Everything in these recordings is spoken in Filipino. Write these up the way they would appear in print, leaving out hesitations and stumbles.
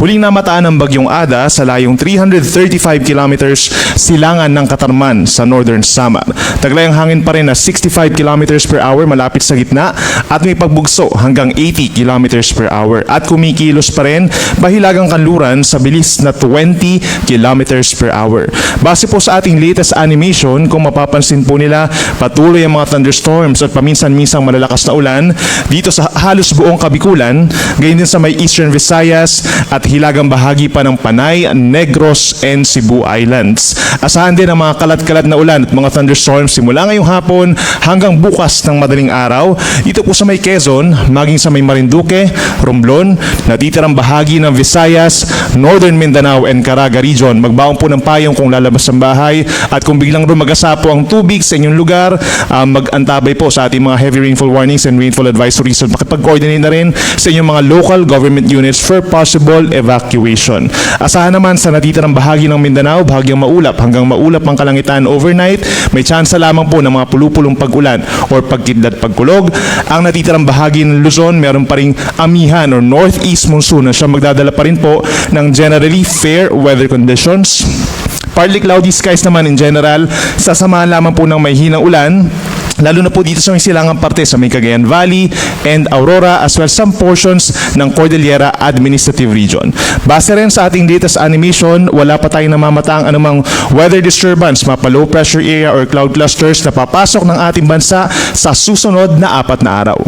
Huling namataan ng Bagyong Ada sa layong 335 kilometers silangan ng Katarman sa Northern Samar. Taglay ang hangin pa rin na 65 kilometers per hour malapit sa gitna at may pagbugso hanggang 80 kilometers per hour at kumikilos pa rin bahilagang kanluran sa bilis na 20 kilometers per hour. Base po sa ating latest animation, kung mapapansin po nila, patuloy ang mga thunderstorms at paminsan-minsang malalakas na ulan dito sa halos buong Kabikulan, gayon din sa may Eastern Visayas at hilagang bahagi pa ng Panay, Negros, and Cebu Islands. Asahan din ang mga kalat-kalat na ulan at mga thunderstorms simula ngayong hapon hanggang bukas ng madaling araw dito po sa may Quezon, maging sa may Marinduque, Romblon, natitirang bahagi ng Visayas, Northern Mindanao, and Caraga region. Magbaon po ng payong kung lalabas ng bahay at kung biglang rumagasa po ang tubig sa inyong lugar, mag-antabay po sa ating mga heavy rainfall warnings and rainfall advisories at makipag-coordinate na rin sa inyong mga local government units for possible evacuation. Asahan naman sa natitirang bahagi ng Mindanao, bahagyang maulap hanggang maulap ang kalangitan overnight. May tsansa lamang po ng mga pulupulong pag-ulan or pagkidlat pagkulog. Ang natitirang bahagi ng Luzon, meron pa ring amihan or northeast monsoon na siya magdadala pa rin po ng generally fair weather conditions. Partly cloudy skies naman in general, sasamahan lamang po ng may hinang ulan, lalo na po dito sa may silangang parte sa may Cagayan Valley and Aurora as well some portions ng Cordillera Administrative Region. Base rin sa ating latest animation, wala pa tayong namamataang anumang weather disturbance, mapa low pressure area or cloud clusters na papasok ng ating bansa sa susunod na 4 na araw.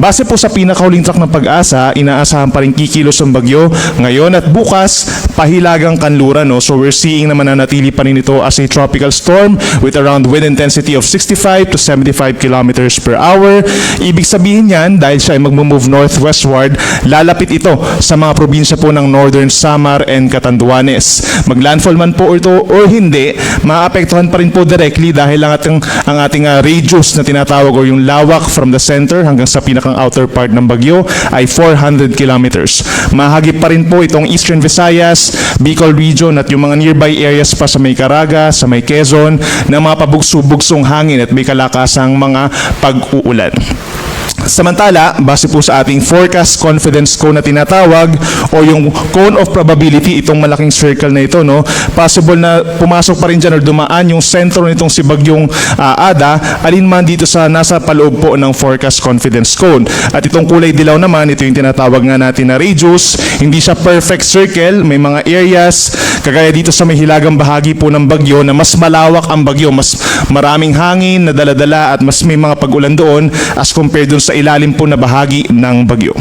Base po sa pinakahuling track ng Pag-asa, inaasahan pa rin kikilos ang bagyo ngayon at bukas, pahilagang kanluran. No? So we're seeing na mananatili pa rin ito as a tropical storm with around wind intensity of 65 to 75 kilometers per hour. Ibig sabihin yan, dahil siya ay mag-move northwestward, lalapit ito sa mga probinsya po ng Northern Samar and Catanduanes. Maglandfall man po ito o hindi, maapektuhan pa rin po directly dahil ang ating radius na tinatawag o yung lawak from the center hanggang sa pinakang outer part ng bagyo ay 400 kilometers. Mahagip pa rin po itong Eastern Visayas, Bicol region at yung mga nearby areas pa sa may Caraga, sa may Quezon na mga pabugso-bugsong hangin at may kalakasang mga pag-uulan. Samantala, base po sa ating forecast confidence cone na tinatawag o yung cone of probability, itong malaking circle na ito, no, possible na pumasok pa rin dyan or dumaan yung sentro nitong si Bagyong Ada, alinman dito sa nasa paloob po ng forecast confidence cone. At itong kulay dilaw naman, ito yung tinatawag nga natin na radius. Hindi siya perfect circle, may mga areas, kagaya dito sa may hilagang bahagi po ng bagyo na mas malawak ang bagyo, mas maraming hangin na dala-dala at mas may mga pag-ulan doon as compared dun sa ilalim po na bahagi ng bagyo.